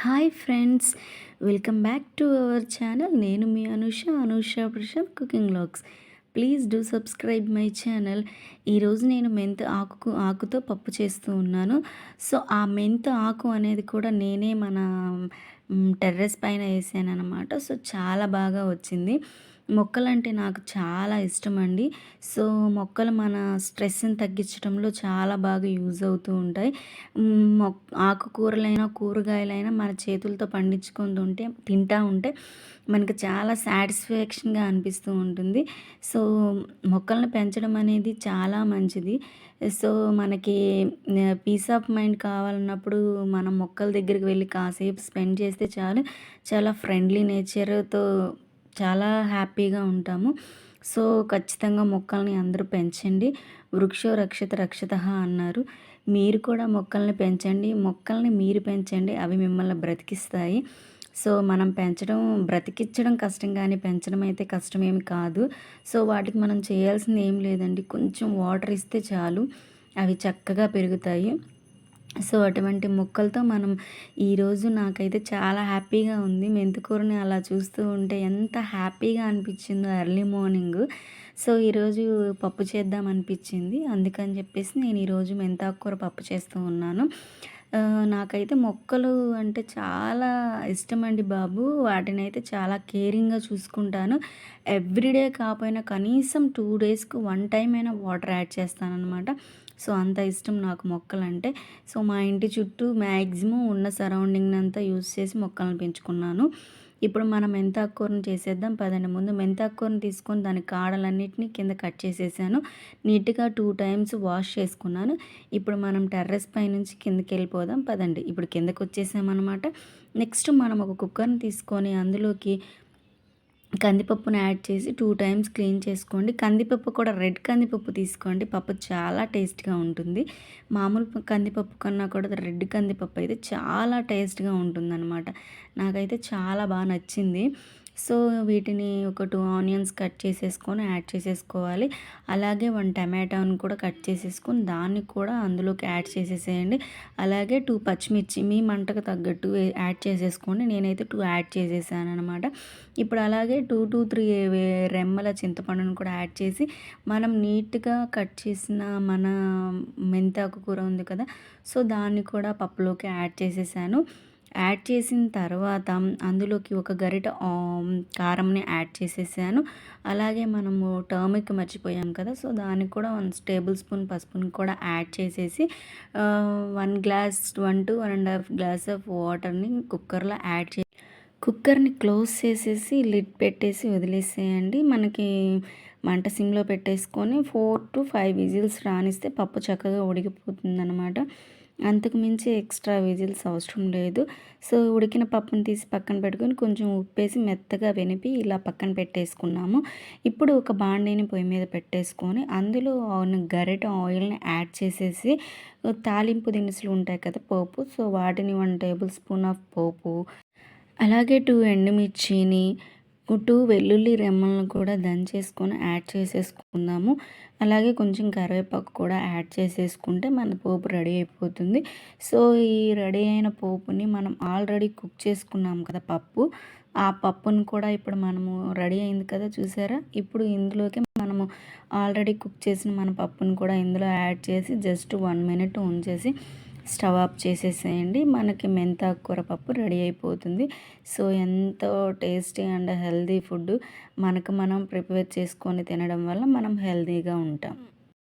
Hi friends, welcome back to our channel. నేను మీ Anusha Prashanth cooking vlogs. Please do subscribe my channel. ఈరోజు నేను ఆకుతో పప్పు చేస్తూ ఉన్నాను. సో ఆ మెంతు ఆకు అనేది కూడా నేనే మన టెర్రస్ పైన వేసాను అనమాట. సో చాలా బాగా వచ్చింది. మొక్కలంటే నాకు చాలా ఇష్టం అండి. సో మొక్కలు మన స్ట్రెస్ని తగ్గించడంలో చాలా బాగా యూజ్ అవుతూ ఉంటాయి. ఆకుకూరలైనా కూరగాయలైనా మన చేతులతో పండించుకొని తింటా ఉంటే మనకి చాలా సాటిస్ఫాక్షన్గా అనిపిస్తూ ఉంటుంది. సో మొక్కలను పెంచడం అనేది చాలా మంచిది. సో మనకి పీస్ ఆఫ్ మైండ్ కావాలన్నప్పుడు మనం మొక్కల దగ్గరికి వెళ్ళి కాసేపు స్పెండ్ చేస్తే చాలు. చాలా ఫ్రెండ్లీ నేచర్తో చాలా హ్యాపీగా ఉంటాము. సో ఖచ్చితంగా మొక్కల్ని అందరూ పెంచండి. వృక్షో రక్షిత రక్షితః అన్నారు. మీరు కూడా మొక్కల్ని పెంచండి. మొక్కల్ని మీరు పెంచండి, అవి మిమ్మల్ని బ్రతికిస్తాయి. సో మనం బ్రతికించడం కష్టం, కానీ పెంచడం అయితే కష్టమేమి కాదు. సో వాటికి మనం చేయాల్సింది ఏం లేదండి, కొంచెం వాటర్ ఇస్తే చాలు, అవి చక్కగా పెరుగుతాయి. సో అటువంటి మొక్కలతో మనం ఈరోజు నాకైతే చాలా హ్యాపీగా ఉంది. మెంతికూరని అలా చూస్తూ ఉంటే ఎంత హ్యాపీగా అనిపించిందో ఎర్లీ మార్నింగ్. సో ఈరోజు పప్పు చేద్దాం అనిపించింది, అందుకని చెప్పేసి నేను ఈరోజు మెంతాకూర పప్పు చేస్తూ ఉన్నాను. నాకైతే మొక్కలు అంటే చాలా ఇష్టమండి బాబు. వాటిని అయితే చాలా కేరింగ్గా చూసుకుంటాను. ఎవ్రీడే కాకపోయినా కనీసం 2 డేస్కి 1 టైం అయినా వాటర్ యాడ్ చేస్తానన్నమాట. సో అంత ఇష్టం నాకు మొక్కలంటే. సో మా ఇంటి చుట్టూ మ్యాక్సిమం ఉన్న సరౌండింగ్ అంతా యూజ్ చేసి మొక్కలను పెంచుకున్నాను. ఇప్పుడు మనం మెంతాకూరను చేసేద్దాం పదండి. ముందు మెంతాకూరను తీసుకొని దాని కాడలన్నిటినీ కింద కట్ చేసేసాను. నీట్గా 2 టైమ్స్ వాష్ చేసుకున్నాను. ఇప్పుడు మనం టెర్రస్ పై నుంచి కిందకి వెళ్ళిపోదాం పదండి. ఇప్పుడు కిందకి వచ్చేసామన్నమాట. నెక్స్ట్ మనం ఒక కుక్కర్ని తీసుకొని అందులోకి కందిపప్పును యాడ్ చేసి 2 టైమ్స్ క్లీన్ చేసుకోండి. కందిపప్పు కూడా రెడ్ కందిపప్పు తీసుకోండి, పప్పు చాలా టేస్ట్గా ఉంటుంది. మామూలు కందిపప్పు కన్నా కూడా రెడ్ కందిపప్పు అయితే చాలా టేస్ట్గా ఉంటుందన్నమాట. నాకైతే చాలా బాగా నచ్చింది. సో వీటిని ఒక 2 ఆనియన్స్ కట్ చేసేసుకొని యాడ్ చేసేసుకోవాలి. అలాగే 1 టమాటాను కూడా కట్ చేసేసుకొని దాన్ని కూడా అందులోకి యాడ్ చేసేసేయండి. అలాగే 2 పచ్చిమిర్చి మీ మంటకు తగ్గట్టు యాడ్ చేసేసుకోండి. నేనైతే 2 యాడ్ చేసేసాను అనమాట. ఇప్పుడు అలాగే 2-3 రెమ్మల చింతపండును కూడా యాడ్ చేసి మనం నీట్గా కట్ చేసిన మన మెంతాకు కూర ఉంది కదా, సో దాన్ని కూడా పప్పులోకి యాడ్ చేసేసాను. యాడ్ చేసిన తర్వాత అందులోకి ఒక గరిట కారంని యాడ్ చేసేసాను. అలాగే మనము టర్మరిక్ మర్చిపోయాం కదా, సో దానికి కూడా 1 టేబుల్ స్పూన్ పసుపుని కూడా యాడ్ చేసేసి 1 గ్లాస్ 1 to 1.5 గ్లాస్ ఆఫ్ వాటర్ని కుక్కర్లో యాడ్ చేసి కుక్కర్ని క్లోజ్ చేసేసి లిడ్ పెట్టేసి వదిలేసేయండి. మనకి మంట సిమ్లో పెట్టేసుకొని 4 to 5 విజిల్స్ రానిస్తే పప్పు చక్కగా ఉడికిపోతుందన్నమాట. అంతకు మించి ఎక్స్ట్రా విజిల్స్ అవసరం లేదు. సో ఉడికిన పప్పును తీసి పక్కన పెట్టుకొని కొంచెం ఉప్పేసి మెత్తగా వెనిపి ఇలా పక్కన పెట్టేసుకున్నాము. ఇప్పుడు ఒక బాండీని పొయ్యి మీద పెట్టేసుకొని అందులో గరిట ఆయిల్ని యాడ్ చేసేసి తాలింపు దినుసులు ఉంటాయి కదా, పోపు, సో వాటిని 1 టేబుల్ స్పూన్ ఆఫ్ పోపు, అలాగే 2 ఎండుమిర్చిని, 2 వెల్లుల్లి రెమ్మలను కూడా దంచేసుకొని యాడ్ చేసేసుకుందాము. అలాగే కొంచెం కరివేపాకు కూడా యాడ్ చేసేసుకుంటే మన పోపు రెడీ అయిపోతుంది. సో ఈ రెడీ అయిన పోపుని మనం ఆల్రెడీ కుక్ చేసుకున్నాం కదా పప్పు, ఆ పప్పును కూడా ఇప్పుడు మనము రెడీ అయింది కదా చూసారా, ఇప్పుడు ఇందులోకి మనము ఆల్రెడీ కుక్ చేసిన మన పప్పును కూడా ఇందులో యాడ్ చేసి జస్ట్ 1 మినిట్ ఉంచేసి స్టవ్ ఆఫ్ చేసేసేయండి. మనకి మెంతాకు కూర పప్పు రెడీ అయిపోతుంది. సో ఎంతో టేస్టీ అండ్ హెల్తీ ఫుడ్ మనకు మనం ప్రిపేర్ చేసుకొని తినడం వల్ల మనం హెల్తీగా ఉంటాం.